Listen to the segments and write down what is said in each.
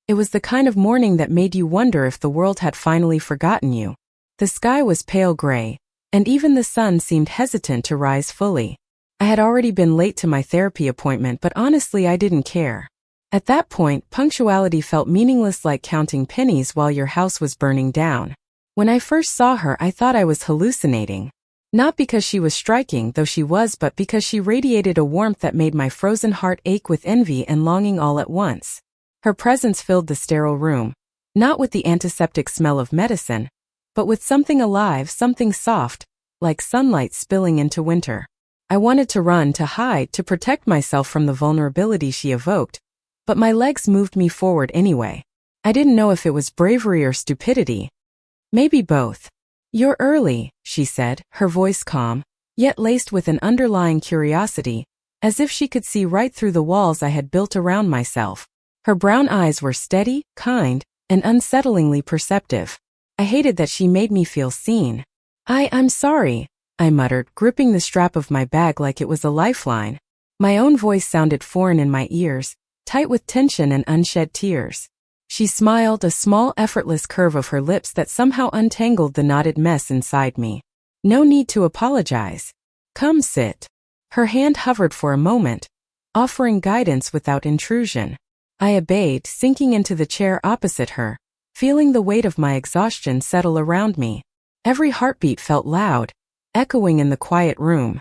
It was the kind of morning that made you wonder if the world had finally forgotten you. The sky was pale gray, and even the sun seemed hesitant to rise fully. I had already been late to my therapy appointment, but honestly I didn't care. At that point, punctuality felt meaningless, like counting pennies while your house was burning down. When I first saw her, I thought I was hallucinating. Not because she was striking, though she was, but because she radiated a warmth that made my frozen heart ache with envy and longing all at once. Her presence filled the sterile room, not with the antiseptic smell of medicine, but with something alive, something soft, like sunlight spilling into winter. I wanted to run, to hide, to protect myself from the vulnerability she evoked, but my legs moved me forward anyway. I didn't know if it was bravery or stupidity. Maybe both. "You're early," she said, her voice calm, yet laced with an underlying curiosity, as if she could see right through the walls I had built around myself. Her brown eyes were steady, kind, and unsettlingly perceptive. I hated that she made me feel seen. I'm sorry," I muttered, gripping the strap of my bag like it was a lifeline. My own voice sounded foreign in my ears, tight with tension and unshed tears. She smiled, a small, effortless curve of her lips that somehow untangled the knotted mess inside me. "No need to apologize. Come sit." Her hand hovered for a moment, offering guidance without intrusion. I obeyed, sinking into the chair opposite her, feeling the weight of my exhaustion settle around me. Every heartbeat felt loud, echoing in the quiet room.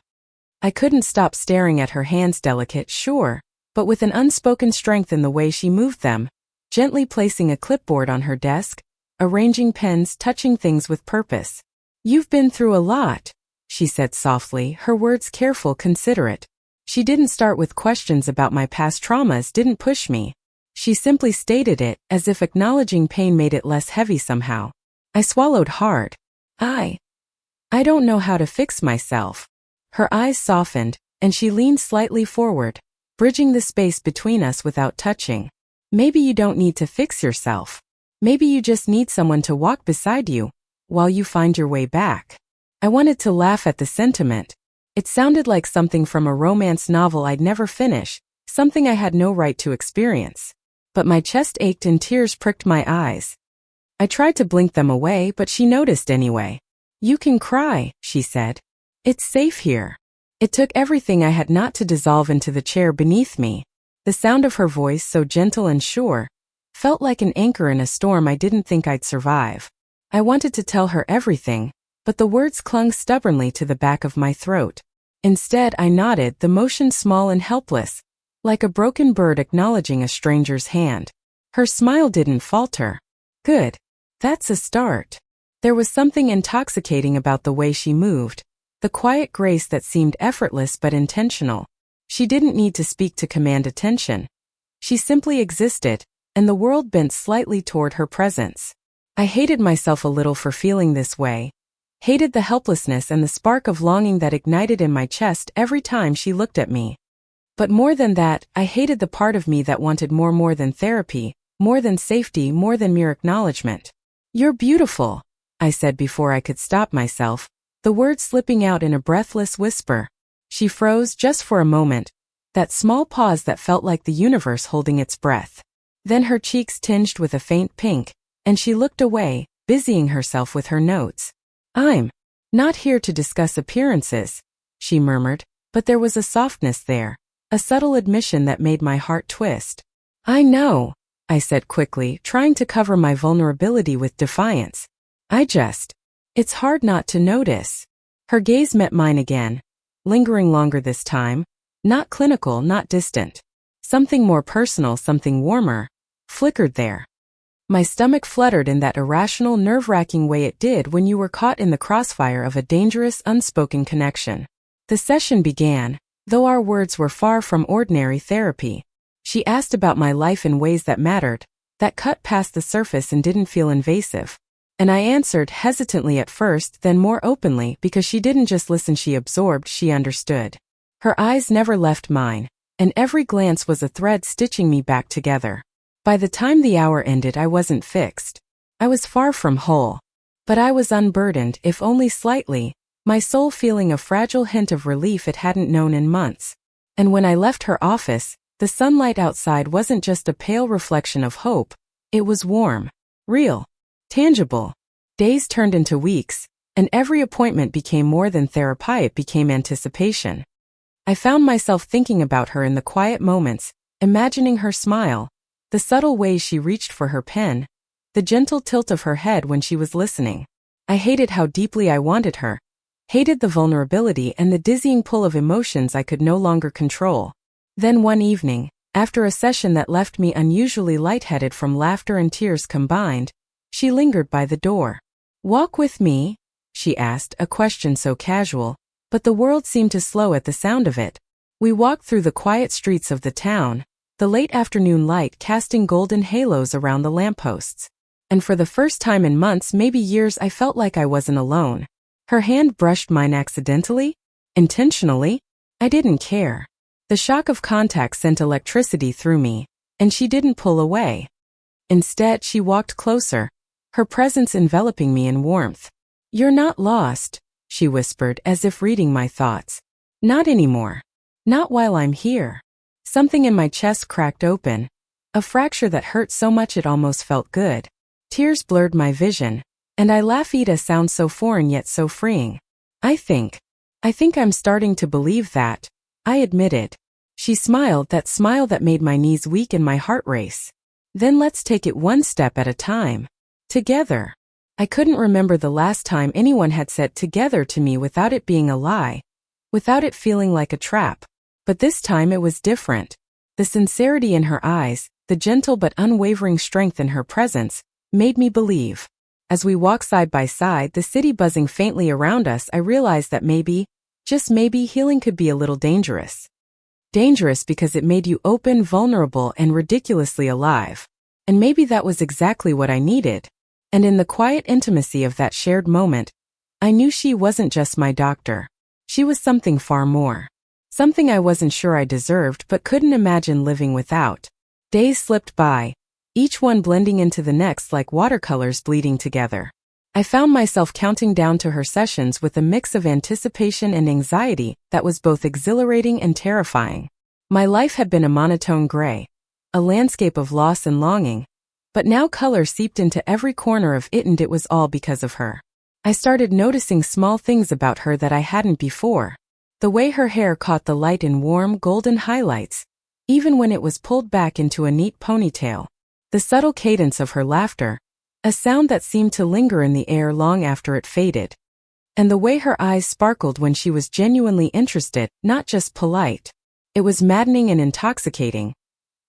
I couldn't stop staring at her hands, delicate, sure, but with an unspoken strength in the way she moved them, gently placing a clipboard on her desk, arranging pens, touching things with purpose. "You've been through a lot," she said softly, her words careful, considerate. She didn't start with questions about my past traumas, didn't push me. She simply stated it, as if acknowledging pain made it less heavy somehow. I swallowed hard. I don't know how to fix myself." Her eyes softened, and she leaned slightly forward, bridging the space between us without touching. "Maybe you don't need to fix yourself. Maybe you just need someone to walk beside you while you find your way back." I wanted to laugh at the sentiment. It sounded like something from a romance novel I'd never finish, something I had no right to experience. But my chest ached and tears pricked my eyes. I tried to blink them away, but she noticed anyway. "You can cry," she said. "It's safe here." It took everything I had not to dissolve into the chair beneath me. The sound of her voice, so gentle and sure, felt like an anchor in a storm I didn't think I'd survive. I wanted to tell her everything, but the words clung stubbornly to the back of my throat. Instead, I nodded, the motion small and helpless, like a broken bird acknowledging a stranger's hand. Her smile didn't falter. "Good. That's a start." There was something intoxicating about the way she moved, the quiet grace that seemed effortless but intentional. She didn't need to speak to command attention. She simply existed, and the world bent slightly toward her presence. I hated myself a little for feeling this way, hated the helplessness and the spark of longing that ignited in my chest every time she looked at me. But more than that, I hated the part of me that wanted more than therapy, more than safety, more than mere acknowledgement. "You're beautiful," I said before I could stop myself, the words slipping out in a breathless whisper. She froze just for a moment, that small pause that felt like the universe holding its breath. Then her cheeks tinged with a faint pink, and she looked away, busying herself with her notes. "I'm not here to discuss appearances," she murmured, but there was a softness there, a subtle admission that made my heart twist. "I know," I said quickly, trying to cover my vulnerability with defiance. It's hard not to notice." Her gaze met mine again, lingering longer this time, not clinical, not distant. Something more personal, something warmer, flickered there. My stomach fluttered in that irrational, nerve-wracking way it did when you were caught in the crossfire of a dangerous, unspoken connection. The session began, though our words were far from ordinary therapy. She asked about my life in ways that mattered, that cut past the surface and didn't feel invasive. And I answered hesitantly at first, then more openly, because she didn't just listen, she absorbed, she understood. Her eyes never left mine, and every glance was a thread stitching me back together. By the time the hour ended, I wasn't fixed. I was far from whole. But I was unburdened, if only slightly, my soul feeling a fragile hint of relief it hadn't known in months. And when I left her office, the sunlight outside wasn't just a pale reflection of hope, It was warm, real, tangible. Days turned into weeks, and every appointment became more than therapy, it became anticipation. I found myself thinking about her in the quiet moments, imagining her smile, the subtle ways she reached for her pen, the gentle tilt of her head when she was listening. I hated how deeply I wanted her, hated the vulnerability and the dizzying pull of emotions I could no longer control. Then one evening, after a session that left me unusually lightheaded from laughter and tears combined, she lingered by the door. "Walk with me?" she asked, a question so casual, but the world seemed to slow at the sound of it. We walked through the quiet streets of the town, the late afternoon light casting golden halos around the lampposts. And for the first time in months, maybe years, I felt like I wasn't alone. Her hand brushed mine accidentally? Intentionally? I didn't care. The shock of contact sent electricity through me, and she didn't pull away. Instead, she walked closer, her presence enveloping me in warmth. "You're not lost," she whispered, as if reading my thoughts. "Not anymore. Not while I'm here." Something in my chest cracked open, a fracture that hurt so much it almost felt good. Tears blurred my vision, and I laughed at a sound so foreign yet so freeing. I think I'm starting to believe that," I admitted. She smiled, that smile that made my knees weak and my heart race. "Then let's take it one step at a time. Together." I couldn't remember the last time anyone had said together to me without it being a lie, without it feeling like a trap. But this time it was different. The sincerity in her eyes, the gentle but unwavering strength in her presence, made me believe. As we walked side by side, the city buzzing faintly around us, I realized that maybe, just maybe, healing could be a little dangerous. Dangerous because it made you open, vulnerable, and ridiculously alive. And maybe that was exactly what I needed. And in the quiet intimacy of that shared moment, I knew she wasn't just my doctor. She was something far more. Something I wasn't sure I deserved but couldn't imagine living without. Days slipped by, each one blending into the next like watercolors bleeding together. I found myself counting down to her sessions with a mix of anticipation and anxiety that was both exhilarating and terrifying. My life had been a monotone gray, a landscape of loss and longing, but now color seeped into every corner of it, and it was all because of her. I started noticing small things about her that I hadn't before. The way her hair caught the light in warm, golden highlights, even when it was pulled back into a neat ponytail. The subtle cadence of her laughter, a sound that seemed to linger in the air long after it faded. And the way her eyes sparkled when she was genuinely interested, not just polite. It was maddening and intoxicating.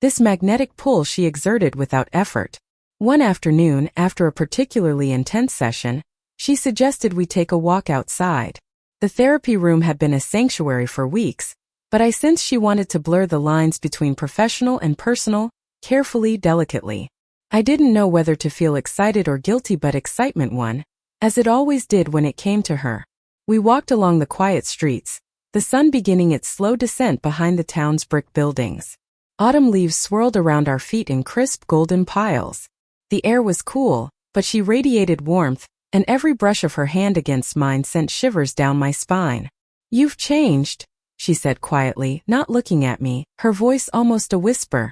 This magnetic pull she exerted without effort. One afternoon, after a particularly intense session, she suggested we take a walk outside. The therapy room had been a sanctuary for weeks, but I sensed she wanted to blur the lines between professional and personal, carefully, delicately. I didn't know whether to feel excited or guilty, but excitement won, as it always did when it came to her. We walked along the quiet streets, the sun beginning its slow descent behind the town's brick buildings. Autumn leaves swirled around our feet in crisp golden piles. The air was cool, but she radiated warmth, and every brush of her hand against mine sent shivers down my spine. "You've changed," she said quietly, not looking at me, her voice almost a whisper.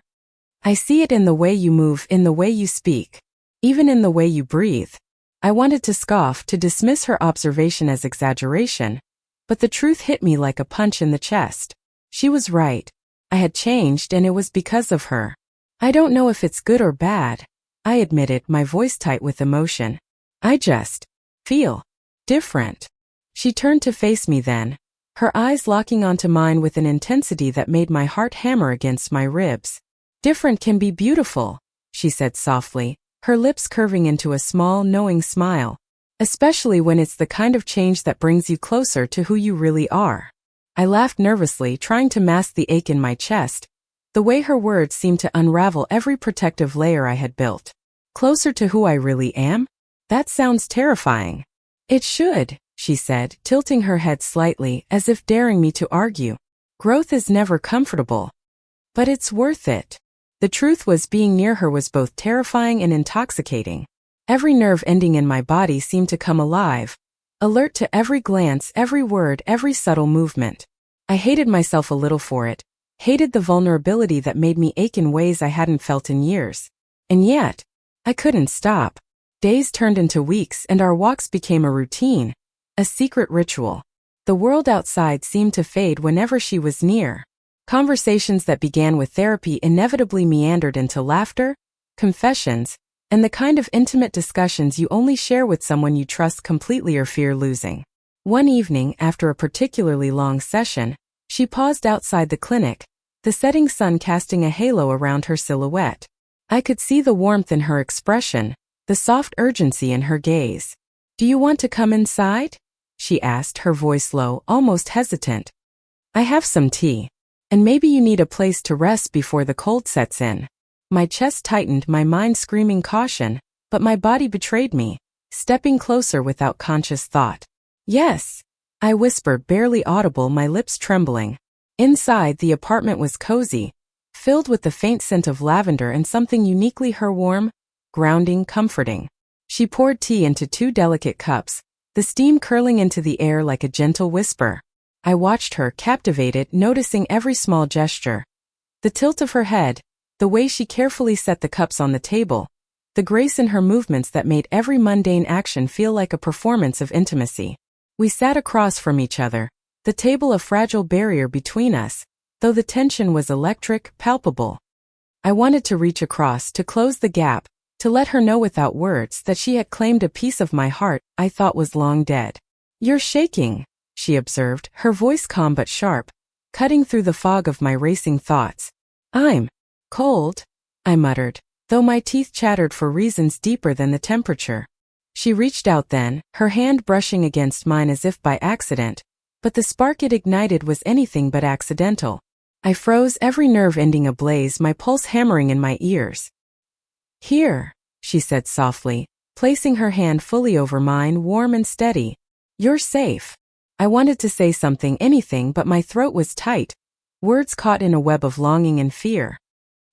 "I see it in the way you move, in the way you speak, even in the way you breathe." I wanted to scoff, to dismiss her observation as exaggeration, but the truth hit me like a punch in the chest. She was right. I had changed, and it was because of her. "I don't know if it's good or bad," I admitted, my voice tight with emotion. "I just feel different." She turned to face me then, her eyes locking onto mine with an intensity that made my heart hammer against my ribs. "Different can be beautiful," she said softly, her lips curving into a small, knowing smile. "Especially when it's the kind of change that brings you closer to who you really are." I laughed nervously, trying to mask the ache in my chest. The way her words seemed to unravel every protective layer I had built. "Closer to who I really am? That sounds terrifying." "It should," she said, tilting her head slightly, as if daring me to argue. "Growth is never comfortable. But it's worth it." The truth was, being near her was both terrifying and intoxicating. Every nerve ending in my body seemed to come alive, alert to every glance, every word, every subtle movement. I hated myself a little for it, hated the vulnerability that made me ache in ways I hadn't felt in years. And yet, I couldn't stop. Days turned into weeks and our walks became a routine, a secret ritual. The world outside seemed to fade whenever she was near. Conversations that began with therapy inevitably meandered into laughter, confessions, and the kind of intimate discussions you only share with someone you trust completely or fear losing. One evening, after a particularly long session, she paused outside the clinic, the setting sun casting a halo around her silhouette. I could see the warmth in her expression, the soft urgency in her gaze. "Do you want to come inside?" she asked, her voice low, almost hesitant. "I have some tea. And maybe you need a place to rest before the cold sets in." My chest tightened, my mind screaming caution, but my body betrayed me, stepping closer without conscious thought. "Yes," I whispered, barely audible, my lips trembling. Inside, the apartment was cozy, filled with the faint scent of lavender and something uniquely her warm, grounding, comforting. She poured tea into 2 delicate cups, the steam curling into the air like a gentle whisper. I watched her, captivated, noticing every small gesture. The tilt of her head, the way she carefully set the cups on the table, the grace in her movements that made every mundane action feel like a performance of intimacy. We sat across from each other, the table a fragile barrier between us, though the tension was electric, palpable. I wanted to reach across, to close the gap, to let her know without words that she had claimed a piece of my heart I thought was long dead. "You're shaking," she observed, her voice calm but sharp, cutting through the fog of my racing thoughts. "I'm cold," I muttered, though my teeth chattered for reasons deeper than the temperature. She reached out then, her hand brushing against mine as if by accident, but the spark it ignited was anything but accidental. I froze, every nerve ending ablaze, my pulse hammering in my ears. "Here," she said softly, placing her hand fully over mine, warm and steady. "You're safe." I wanted to say something, anything, but my throat was tight, words caught in a web of longing and fear.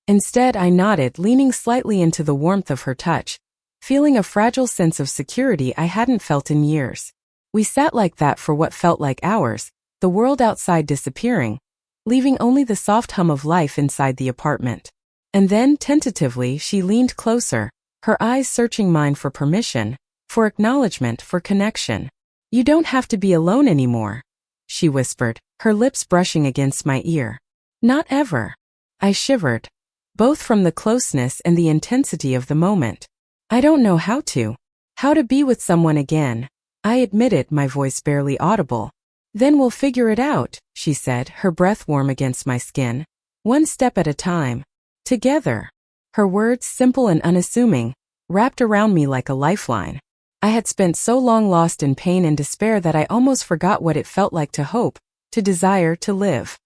Instead, I nodded, leaning slightly into the warmth of her touch, feeling a fragile sense of security I hadn't felt in years. We sat like that for what felt like hours, the world outside disappearing, leaving only the soft hum of life inside the apartment. And then, tentatively, she leaned closer, her eyes searching mine for permission, for acknowledgement, for connection. "You don't have to be alone anymore," she whispered, her lips brushing against my ear. "Not ever." I shivered, both from the closeness and the intensity of the moment. "I don't know how to be with someone again," I admitted, my voice barely audible. "Then we'll figure it out," she said, her breath warm against my skin. "One step at a time. Together." Her words, simple and unassuming, wrapped around me like a lifeline. I had spent so long lost in pain and despair that I almost forgot what it felt like to hope, to desire, to live.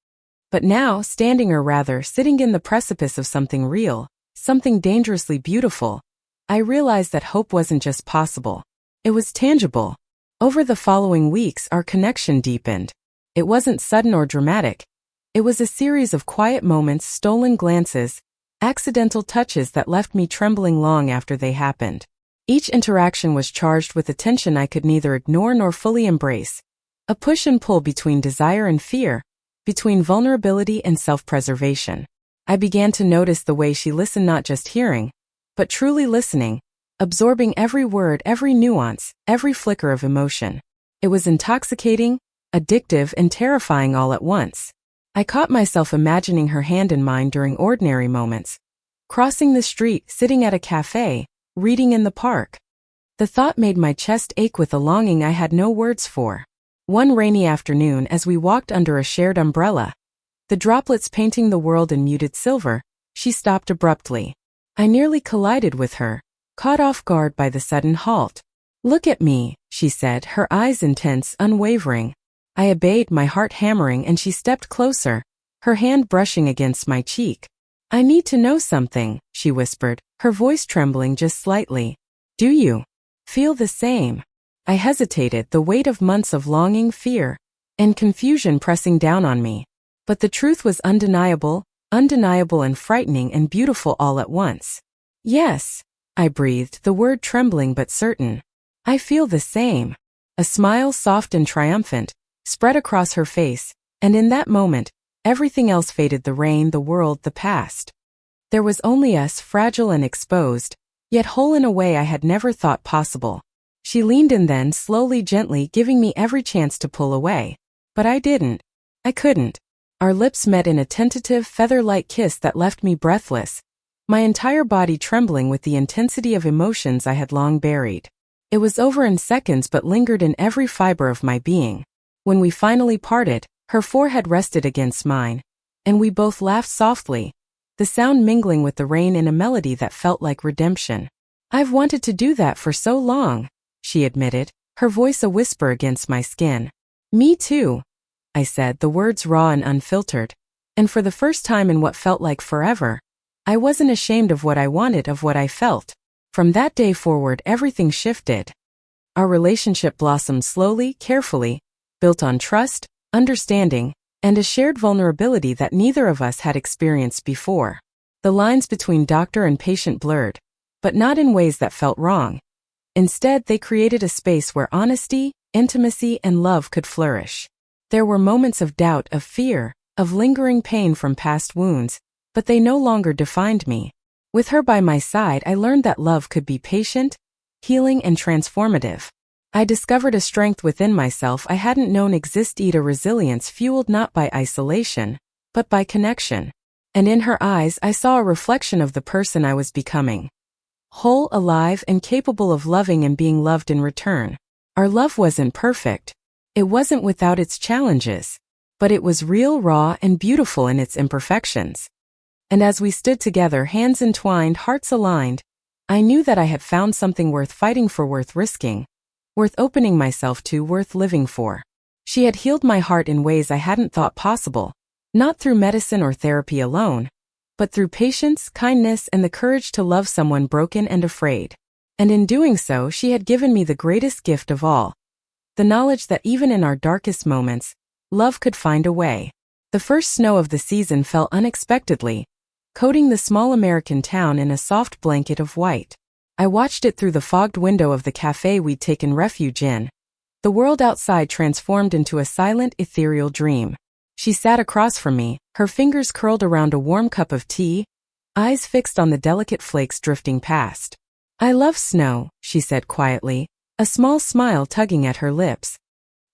But now, standing or rather sitting in the precipice of something real, something dangerously beautiful, I realized that hope wasn't just possible. It was tangible. Over the following weeks, our connection deepened. It wasn't sudden or dramatic. It was a series of quiet moments, stolen glances, accidental touches that left me trembling long after they happened. Each interaction was charged with a tension I could neither ignore nor fully embrace. A push and pull between desire and fear, between vulnerability and self-preservation. I began to notice the way she listened, not just hearing, but truly listening, absorbing every word, every nuance, every flicker of emotion. It was intoxicating, addictive, and terrifying all at once. I caught myself imagining her hand in mine during ordinary moments, crossing the street, sitting at a cafe, reading in the park. The thought made my chest ache with a longing I had no words for. One rainy afternoon, as we walked under a shared umbrella, the droplets painting the world in muted silver, she stopped abruptly. I nearly collided with her, caught off guard by the sudden halt. "Look at me," she said, her eyes intense, unwavering. I obeyed, my heart hammering, and she stepped closer, her hand brushing against my cheek. "I need to know something," she whispered, her voice trembling just slightly. "Do you feel the same?" I hesitated, the weight of months of longing, fear, and confusion pressing down on me. But the truth was undeniable and frightening and beautiful all at once. "Yes," I breathed, the word trembling but certain. "I feel the same." A smile, soft and triumphant, spread across her face, and in that moment, everything else faded, the rain, the world, the past. There was only us, fragile and exposed, yet whole in a way I had never thought possible. She leaned in then, slowly, gently, giving me every chance to pull away. But I didn't. I couldn't. Our lips met in a tentative, feather-light kiss that left me breathless, my entire body trembling with the intensity of emotions I had long buried. It was over in seconds but lingered in every fiber of my being. When we finally parted, her forehead rested against mine, and we both laughed softly, the sound mingling with the rain in a melody that felt like redemption. "I've wanted to do that for so long," she admitted, her voice a whisper against my skin. "Me too," I said, the words raw and unfiltered, and for the first time in what felt like forever, I wasn't ashamed of what I wanted, of what I felt. From that day forward, everything shifted. Our relationship blossomed slowly, carefully, built on trust, understanding, and a shared vulnerability that neither of us had experienced before. The lines between doctor and patient blurred, but not in ways that felt wrong. Instead, they created a space where honesty, intimacy, and love could flourish. There were moments of doubt, of fear, of lingering pain from past wounds, but they no longer defined me. With her by my side, I learned that love could be patient, healing, and transformative. I discovered a strength within myself I hadn't known existed, a resilience fueled not by isolation, but by connection. And in her eyes, I saw a reflection of the person I was becoming. Whole, alive, and capable of loving and being loved in return. Our love wasn't perfect. It wasn't without its challenges. But it was real, raw, and beautiful in its imperfections. And as we stood together, hands entwined, hearts aligned, I knew that I had found something worth fighting for, worth risking, worth opening myself to, worth living for. She had healed my heart in ways I hadn't thought possible, not through medicine or therapy alone, but through patience, kindness, and the courage to love someone broken and afraid. And in doing so, she had given me the greatest gift of all, the knowledge that even in our darkest moments, love could find a way. The first snow of the season fell unexpectedly, coating the small American town in a soft blanket of white. I watched it through the fogged window of the cafe we'd taken refuge in. The world outside transformed into a silent, ethereal dream. She sat across from me, her fingers curled around a warm cup of tea, eyes fixed on the delicate flakes drifting past. "I love snow," she said quietly, a small smile tugging at her lips.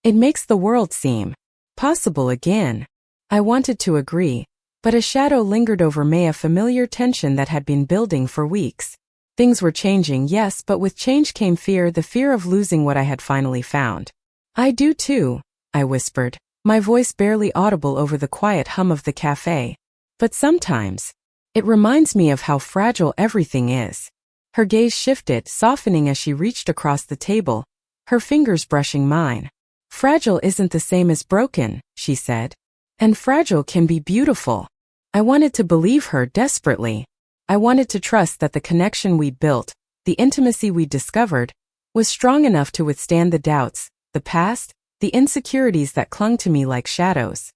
"It makes the world seem possible again." I wanted to agree, but a shadow lingered over me, a familiar tension that had been building for weeks. Things were changing, yes, but with change came fear, the fear of losing what I had finally found. "I do too," I whispered, my voice barely audible over the quiet hum of the cafe. "But sometimes, it reminds me of how fragile everything is." Her gaze shifted, softening as she reached across the table, her fingers brushing mine. "Fragile isn't the same as broken," she said. "And fragile can be beautiful." I wanted to believe her desperately. I wanted to trust that the connection we'd built, the intimacy we'd discovered, was strong enough to withstand the doubts, the past, the insecurities that clung to me like shadows.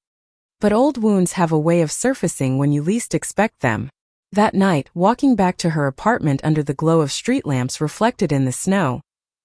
But old wounds have a way of surfacing when you least expect them. That night, walking back to her apartment under the glow of street lamps reflected in the snow,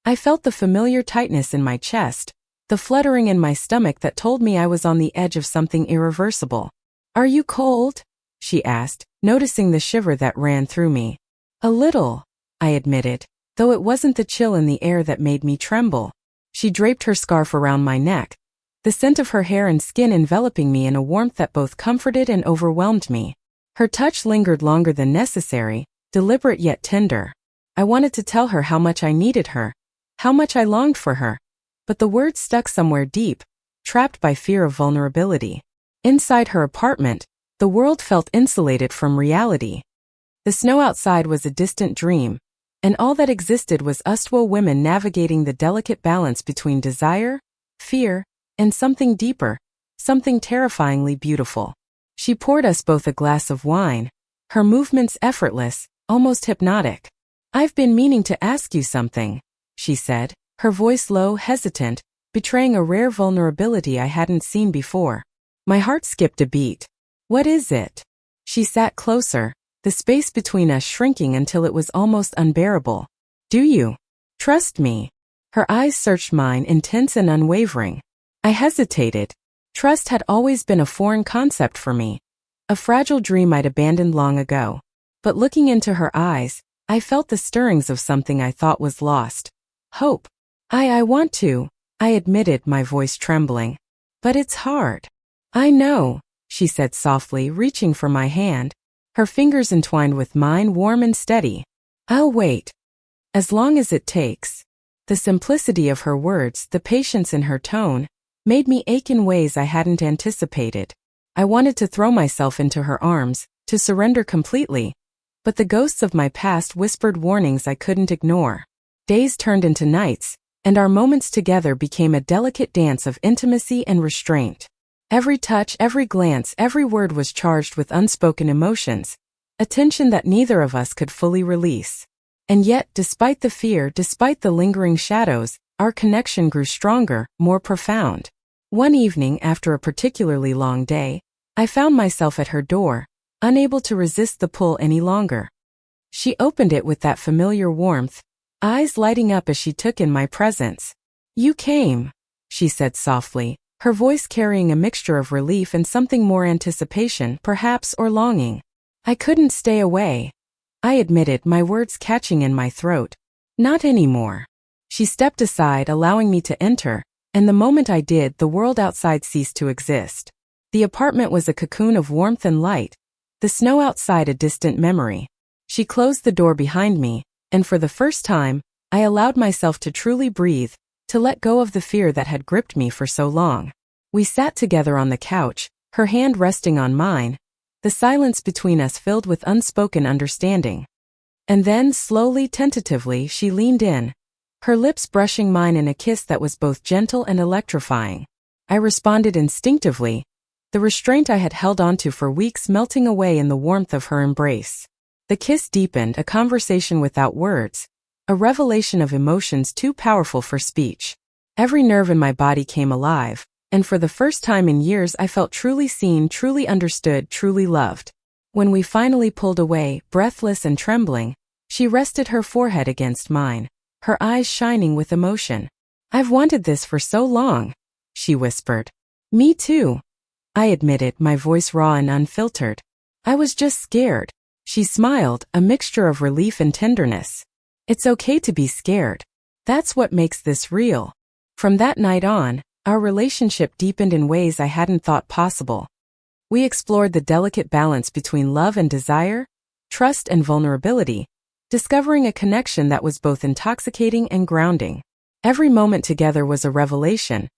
I felt the familiar tightness in my chest, the fluttering in my stomach that told me I was on the edge of something irreversible. "Are you cold?" she asked, noticing the shiver that ran through me. "A little," I admitted, though it wasn't the chill in the air that made me tremble. She draped her scarf around my neck, the scent of her hair and skin enveloping me in a warmth that both comforted and overwhelmed me. Her touch lingered longer than necessary, deliberate yet tender. I wanted to tell her how much I needed her, how much I longed for her, but the words stuck somewhere deep, trapped by fear of vulnerability. Inside her apartment, the world felt insulated from reality. The snow outside was a distant dream, and all that existed was us two women navigating the delicate balance between desire, fear, and something deeper, something terrifyingly beautiful. She poured us both a glass of wine, her movements effortless, almost hypnotic. "I've been meaning to ask you something," she said, her voice low, hesitant, betraying a rare vulnerability I hadn't seen before. My heart skipped a beat. "What is it?" She sat closer, the space between us shrinking until it was almost unbearable. "Do you trust me?" Her eyes searched mine, intense and unwavering. I hesitated. Trust had always been a foreign concept for me, a fragile dream I'd abandoned long ago. But looking into her eyes, I felt the stirrings of something I thought was lost. Hope. I want to, I admitted, my voice trembling. But it's hard. I know, she said softly, reaching for my hand, her fingers entwined with mine, warm and steady. I'll wait. As long as it takes. The simplicity of her words, the patience in her tone, made me ache in ways I hadn't anticipated. I wanted to throw myself into her arms, to surrender completely, but the ghosts of my past whispered warnings I couldn't ignore. Days turned into nights, and our moments together became a delicate dance of intimacy and restraint. Every touch, every glance, every word was charged with unspoken emotions, a tension that neither of us could fully release. And yet, despite the fear, despite the lingering shadows, our connection grew stronger, more profound. One evening, after a particularly long day, I found myself at her door, unable to resist the pull any longer. She opened it with that familiar warmth, eyes lighting up as she took in my presence. You came, she said softly, her voice carrying a mixture of relief and something more, anticipation, perhaps, or longing. I couldn't stay away, I admitted, my words catching in my throat. Not anymore. She stepped aside, allowing me to enter, and the moment I did, the world outside ceased to exist. The apartment was a cocoon of warmth and light, the snow outside a distant memory. She closed the door behind me, and for the first time, I allowed myself to truly breathe, to let go of the fear that had gripped me for so long. We sat together on the couch, her hand resting on mine, the silence between us filled with unspoken understanding. And then, slowly, tentatively, she leaned in, her lips brushing mine in a kiss that was both gentle and electrifying. I responded instinctively, the restraint I had held onto for weeks melting away in the warmth of her embrace. The kiss deepened, a conversation without words, a revelation of emotions too powerful for speech. Every nerve in my body came alive, and for the first time in years I felt truly seen, truly understood, truly loved. When we finally pulled away, breathless and trembling, she rested her forehead against mine, her eyes shining with emotion. I've wanted this for so long, she whispered. Me too, I admitted, my voice raw and unfiltered. I was just scared. She smiled, a mixture of relief and tenderness. It's okay to be scared. That's what makes this real. From that night on, our relationship deepened in ways I hadn't thought possible. We explored the delicate balance between love and desire, trust and vulnerability, discovering a connection that was both intoxicating and grounding. Every moment together was a revelation,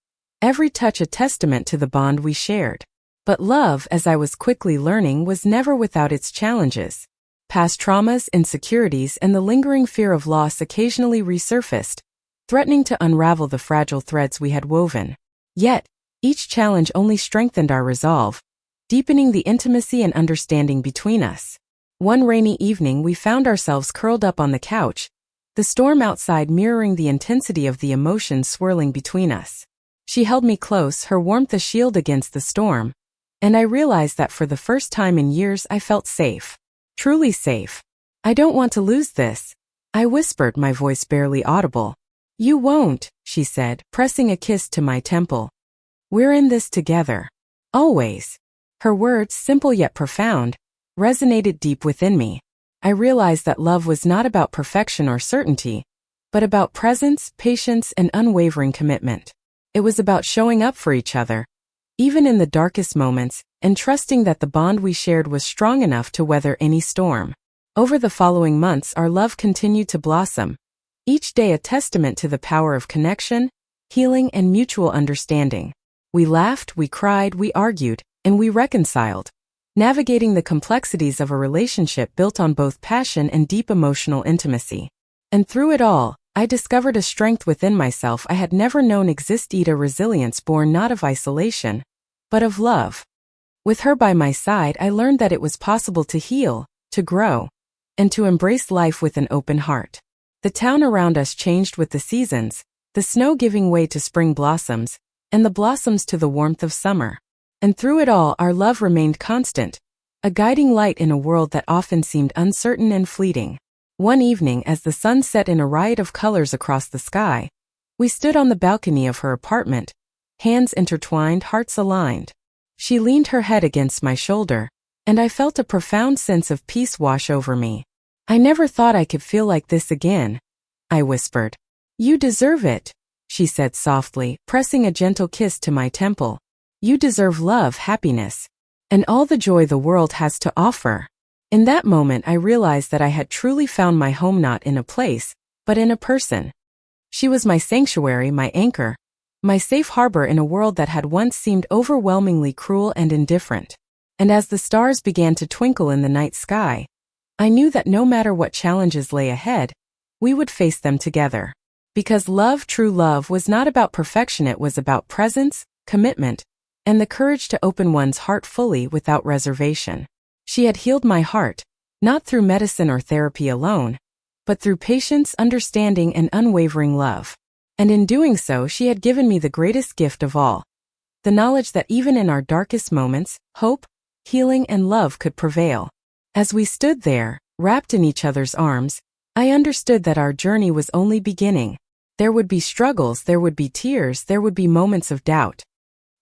every touch a testament to the bond we shared. But love, as I was quickly learning, was never without its challenges. Past traumas, insecurities, and the lingering fear of loss occasionally resurfaced, threatening to unravel the fragile threads we had woven. Yet, each challenge only strengthened our resolve, deepening the intimacy and understanding between us. One rainy evening we found ourselves curled up on the couch, the storm outside mirroring the intensity of the emotions swirling between us. She held me close, her warmth a shield against the storm, and I realized that for the first time in years I felt safe. Truly safe. I don't want to lose this, I whispered, my voice barely audible. You won't, she said, pressing a kiss to my temple. We're in this together. Always. Her words, simple yet profound, resonated deep within me. I realized that love was not about perfection or certainty, but about presence, patience, and unwavering commitment. It was about showing up for each other, even in the darkest moments, and trusting that the bond we shared was strong enough to weather any storm. Over the following months, our love continued to blossom, each day a testament to the power of connection, healing, and mutual understanding. We laughed, we cried, we argued, and we reconciled, navigating the complexities of a relationship built on both passion and deep emotional intimacy. And through it all, I discovered a strength within myself I had never known exist, a resilience born not of isolation, but of love. With her by my side, I learned that it was possible to heal, to grow, and to embrace life with an open heart. The town around us changed with the seasons, the snow giving way to spring blossoms, and the blossoms to the warmth of summer. And through it all, our love remained constant, a guiding light in a world that often seemed uncertain and fleeting. One evening, as the sun set in a riot of colors across the sky, we stood on the balcony of her apartment, hands intertwined, hearts aligned. She leaned her head against my shoulder, and I felt a profound sense of peace wash over me. I never thought I could feel like this again, I whispered. You deserve it, she said softly, pressing a gentle kiss to my temple. You deserve love, happiness, and all the joy the world has to offer. In that moment I realized that I had truly found my home, not in a place, but in a person. She was my sanctuary, my anchor, my safe harbor in a world that had once seemed overwhelmingly cruel and indifferent. And as the stars began to twinkle in the night sky, I knew that no matter what challenges lay ahead, we would face them together. Because love, true love, was not about perfection, it was about presence, commitment, and the courage to open one's heart fully without reservation. She had healed my heart, not through medicine or therapy alone, but through patience, understanding, and unwavering love. And in doing so, she had given me the greatest gift of all, the knowledge that even in our darkest moments, hope, healing, and love could prevail. As we stood there, wrapped in each other's arms, I understood that our journey was only beginning. There would be struggles, there would be tears, there would be moments of doubt.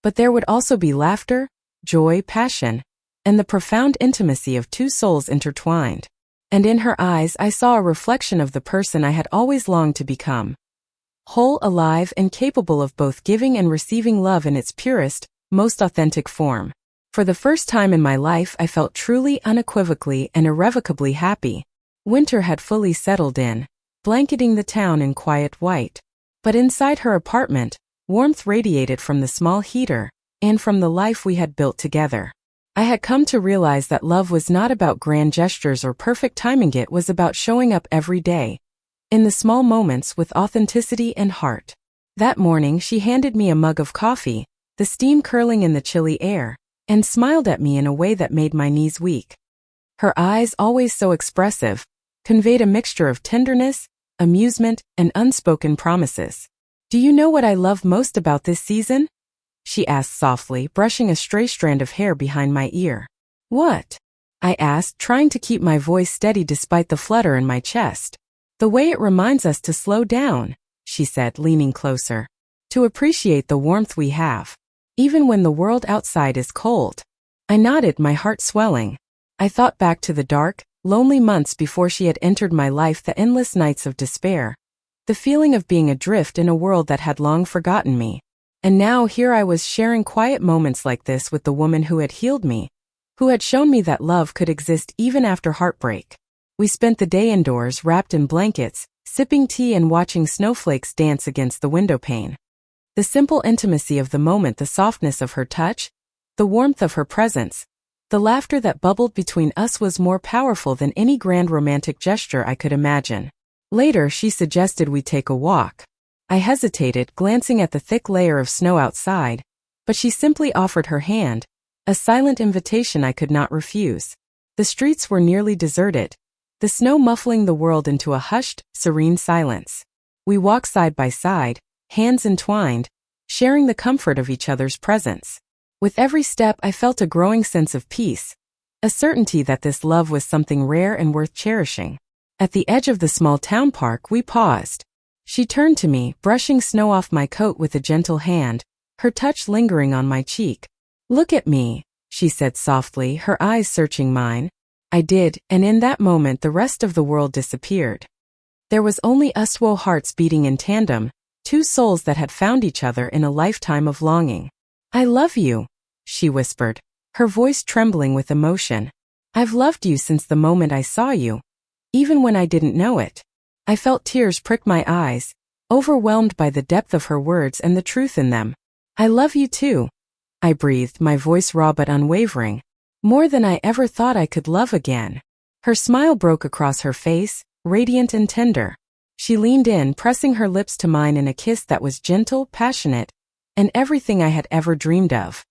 But there would also be laughter, joy, passion, and the profound intimacy of two souls intertwined. And in her eyes I saw a reflection of the person I had always longed to become. Whole, alive, and capable of both giving and receiving love in its purest, most authentic form. For the first time in my life I felt truly, unequivocally, and irrevocably happy. Winter had fully settled in, blanketing the town in quiet white. But inside her apartment, warmth radiated from the small heater, and from the life we had built together. I had come to realize that love was not about grand gestures or perfect timing, it was about showing up every day, in the small moments, with authenticity and heart. That morning she handed me a mug of coffee, the steam curling in the chilly air, and smiled at me in a way that made my knees weak. Her eyes, always so expressive, conveyed a mixture of tenderness, amusement, and unspoken promises. Do you know what I love most about this season? She asked softly, brushing a stray strand of hair behind my ear. What? I asked, trying to keep my voice steady despite the flutter in my chest. The way it reminds us to slow down, she said, leaning closer. To appreciate the warmth we have, even when the world outside is cold. I nodded, my heart swelling. I thought back to the dark, lonely months before she had entered my life, the endless nights of despair, the feeling of being adrift in a world that had long forgotten me. And now here I was sharing quiet moments like this with the woman who had healed me, who had shown me that love could exist even after heartbreak. We spent the day indoors, wrapped in blankets, sipping tea and watching snowflakes dance against the windowpane. The simple intimacy of the moment, the softness of her touch, the warmth of her presence, the laughter that bubbled between us was more powerful than any grand romantic gesture I could imagine. Later she suggested we take a walk. I hesitated, glancing at the thick layer of snow outside, but she simply offered her hand, a silent invitation I could not refuse. The streets were nearly deserted, the snow muffling the world into a hushed, serene silence. We walked side by side, hands entwined, sharing the comfort of each other's presence. With every step I felt a growing sense of peace, a certainty that this love was something rare and worth cherishing. At the edge of the small town park we paused. She turned to me, brushing snow off my coat with a gentle hand, her touch lingering on my cheek. Look at me, she said softly, her eyes searching mine. I did, and in that moment the rest of the world disappeared. There was only us, two hearts beating in tandem, two souls that had found each other in a lifetime of longing. I love you, she whispered, her voice trembling with emotion. I've loved you since the moment I saw you, even when I didn't know it. I felt tears prick my eyes, overwhelmed by the depth of her words and the truth in them. I love you too, I breathed, my voice raw but unwavering. More than I ever thought I could love again. Her smile broke across her face, radiant and tender. She leaned in, pressing her lips to mine in a kiss that was gentle, passionate, and everything I had ever dreamed of.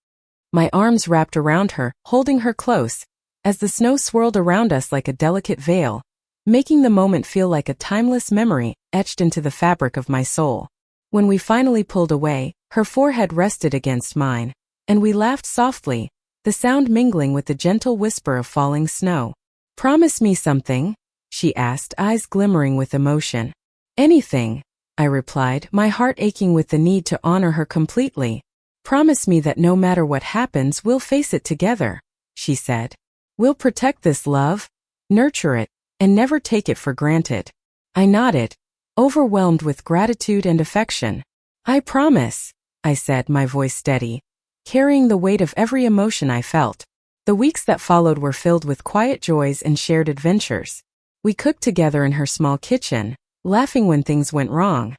My arms wrapped around her, holding her close, as the snow swirled around us like a delicate veil, making the moment feel like a timeless memory etched into the fabric of my soul. When we finally pulled away, her forehead rested against mine, and we laughed softly, the sound mingling with the gentle whisper of falling snow. Promise me something, she asked, eyes glimmering with emotion. Anything, I replied, my heart aching with the need to honor her completely. Promise me that no matter what happens, we'll face it together, she said. We'll protect this love, nurture it, and never take it for granted. I nodded, overwhelmed with gratitude and affection. I promise, I said, my voice steady, carrying the weight of every emotion I felt. The weeks that followed were filled with quiet joys and shared adventures. We cooked together in her small kitchen, laughing when things went wrong.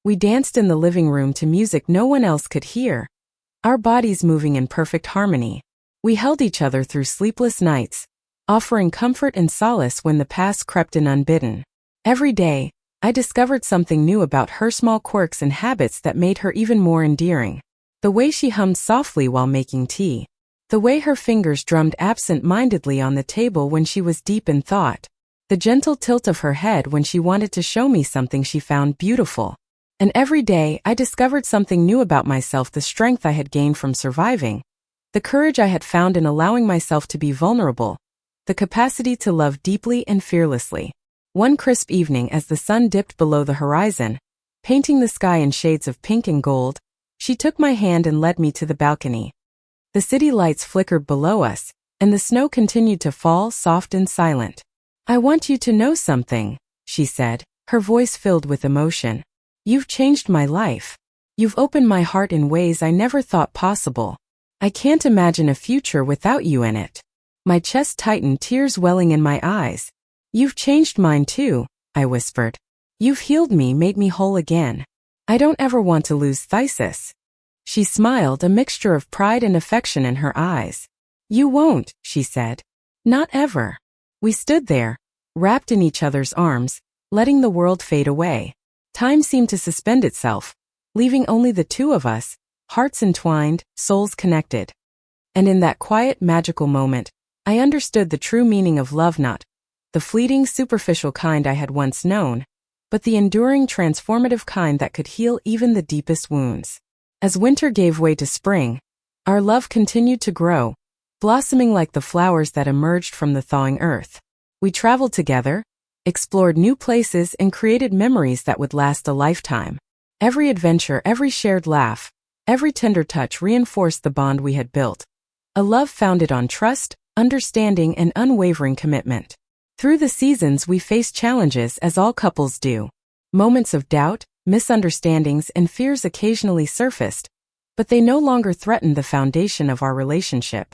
We danced in the living room to music no one else could hear, our bodies moving in perfect harmony. We held each other through sleepless nights, offering comfort and solace when the past crept in unbidden. Every day, I discovered something new about her small quirks and habits that made her even more endearing. The way she hummed softly while making tea. The way her fingers drummed absent-mindedly on the table when she was deep in thought. The gentle tilt of her head when she wanted to show me something she found beautiful. And every day, I discovered something new about myself, the strength I had gained from surviving, the courage I had found in allowing myself to be vulnerable, the capacity to love deeply and fearlessly. One crisp evening as the sun dipped below the horizon, painting the sky in shades of pink and gold, she took my hand and led me to the balcony. The city lights flickered below us, and the snow continued to fall, soft and silent. I want you to know something, she said, her voice filled with emotion. You've changed my life. You've opened my heart in ways I never thought possible. I can't imagine a future without you in it. My chest tightened, tears welling in my eyes. You've changed mine too, I whispered. You've healed me, made me whole again. I don't ever want to lose Thesis. She smiled, a mixture of pride and affection in her eyes. You won't, she said. Not ever. We stood there, wrapped in each other's arms, letting the world fade away. Time seemed to suspend itself, leaving only the two of us, hearts entwined, souls connected. And in that quiet, magical moment, I understood the true meaning of love, not the fleeting, superficial kind I had once known, but the enduring, transformative kind that could heal even the deepest wounds. As winter gave way to spring, our love continued to grow, blossoming like the flowers that emerged from the thawing earth. We traveled together, explored new places, and created memories that would last a lifetime. Every adventure, every shared laugh, every tender touch reinforced the bond we had built. A love founded on trust, understanding, and unwavering commitment. Through the seasons, we faced challenges, as all couples do. Moments of doubt, misunderstandings, and fears occasionally surfaced, but they no longer threatened the foundation of our relationship.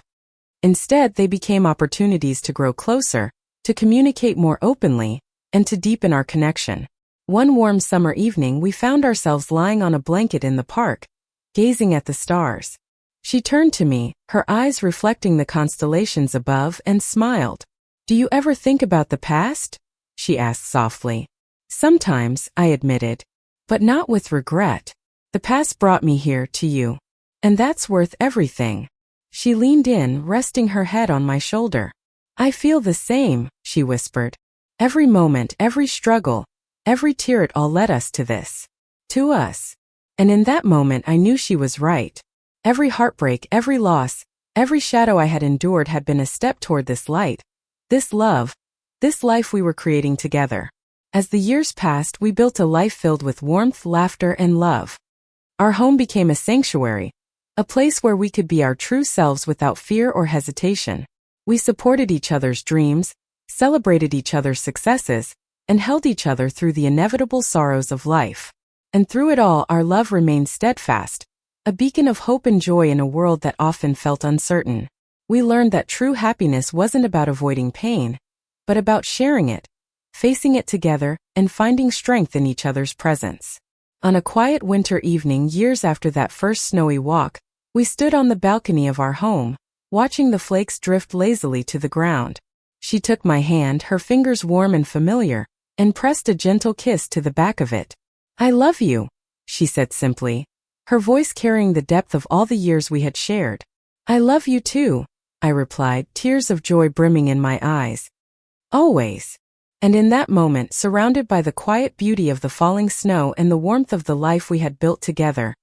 Instead, they became opportunities to grow closer, to communicate more openly, and to deepen our connection. One warm summer evening, we found ourselves lying on a blanket in the park, gazing at the stars. She turned to me, her eyes reflecting the constellations above, and smiled. Do you ever think about the past? She asked softly. Sometimes, I admitted. But not with regret. The past brought me here to you. And that's worth everything. She leaned in, resting her head on my shoulder. I feel the same, she whispered. Every moment, every struggle, every tear, it all led us to this. To us. And in that moment I knew she was right. Every heartbreak, every loss, every shadow I had endured had been a step toward this light, this love, this life we were creating together. As the years passed, we built a life filled with warmth, laughter, and love. Our home became a sanctuary, a place where we could be our true selves without fear or hesitation. We supported each other's dreams, celebrated each other's successes, and held each other through the inevitable sorrows of life. And through it all, our love remained steadfast, a beacon of hope and joy in a world that often felt uncertain. We learned that true happiness wasn't about avoiding pain, but about sharing it, facing it together, and finding strength in each other's presence. On a quiet winter evening years after that first snowy walk, we stood on the balcony of our home, watching the flakes drift lazily to the ground. She took my hand, her fingers warm and familiar, and pressed a gentle kiss to the back of it. I love you, she said simply, her voice carrying the depth of all the years we had shared. I love you too, I replied, tears of joy brimming in my eyes. Always. And in that moment, surrounded by the quiet beauty of the falling snow and the warmth of the life we had built together,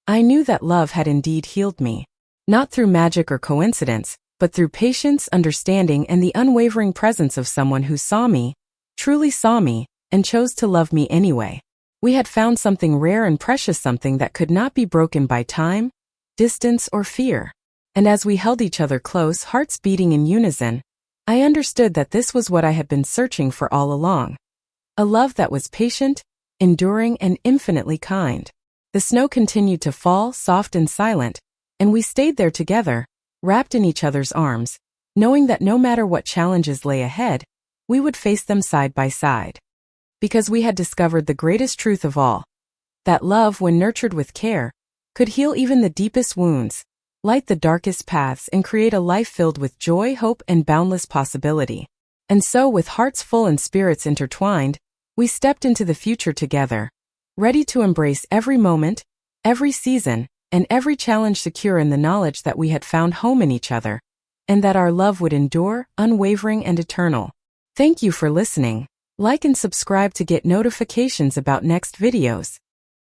I knew that love had indeed healed me. Not through magic or coincidence, but through patience, understanding, and the unwavering presence of someone who saw me, truly saw me, and chose to love me anyway. We had found something rare and precious, something that could not be broken by time, distance, or fear. And as we held each other close, hearts beating in unison, I understood that this was what I had been searching for all along. A love that was patient, enduring, and infinitely kind. The snow continued to fall, soft and silent, and we stayed there together, wrapped in each other's arms, knowing that no matter what challenges lay ahead, we would face them side by side. Because we had discovered the greatest truth of all, that love, when nurtured with care, could heal even the deepest wounds, light the darkest paths, and create a life filled with joy, hope, and boundless possibility. And so, with hearts full and spirits intertwined, we stepped into the future together, ready to embrace every moment, every season, and every challenge, secure in the knowledge that we had found home in each other, and that our love would endure, unwavering and eternal. Thank you for listening. Like and subscribe to get notifications about next videos.